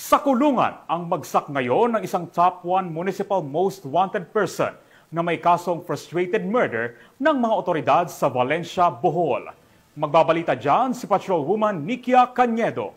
Sa kulungan ang bagsak ngayon ng isang top 1 municipal most wanted person na may kasong frustrated murder ng mga otoridad sa Valencia, Bohol. Magbabalita dyan si Patrolwoman Nikia Cañedo.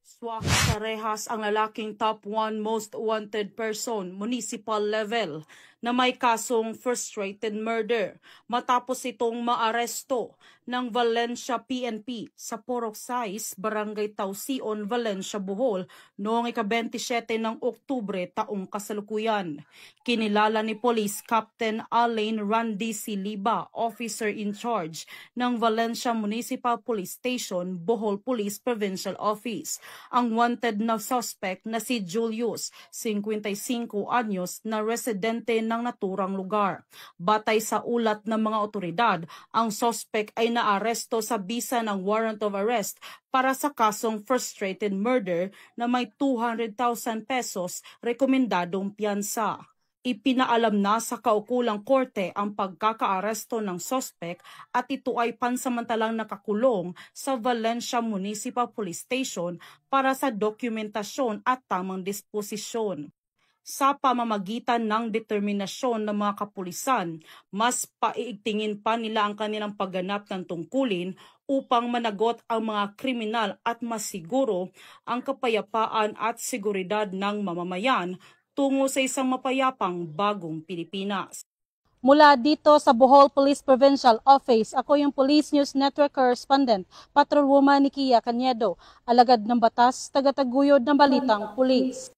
Swak sa rehas ang lalaking top 1 most wanted person, municipal level, na may kasong frustrated murder matapos itong maaresto ng Valencia PNP sa Porok 6, Barangay Tausion, Valencia, Bohol noong ika-27 ng Oktubre taong kasalukuyan. Kinilala ni Police Captain Alain Randy Siliba, officer in charge ng Valencia Municipal Police Station, Bohol Police Provincial Office, ang wanted na suspect na si Julius, 55 anyos, na residente ng naturang lugar. Batay sa ulat ng mga otoridad, ang suspect ay naaresto sa bisa ng warrant of arrest para sa kasong frustrated murder na may 200,000 pesos rekomendadong piyansa. Ipinaalam na sa kaukulang korte ang pagkakaaresto ng suspect at ito ay pansamantalang nakakulong sa Valencia Municipal Police Station para sa dokumentasyon at tamang disposisyon. Sa pamamagitan ng determinasyon ng mga kapulisan, mas paiigtingin pa nila ang kanilang pagganap ng tungkulin upang managot ang mga kriminal at masiguro ang kapayapaan at seguridad ng mamamayan tungo sa isang mapayapang bagong Pilipinas. Mula dito sa Bohol Police Provincial Office, ako yung Police News Network Correspondent, Patrolwoman Nikia Cañedo, alagad ng batas, tagataguyod ng balitang pulis.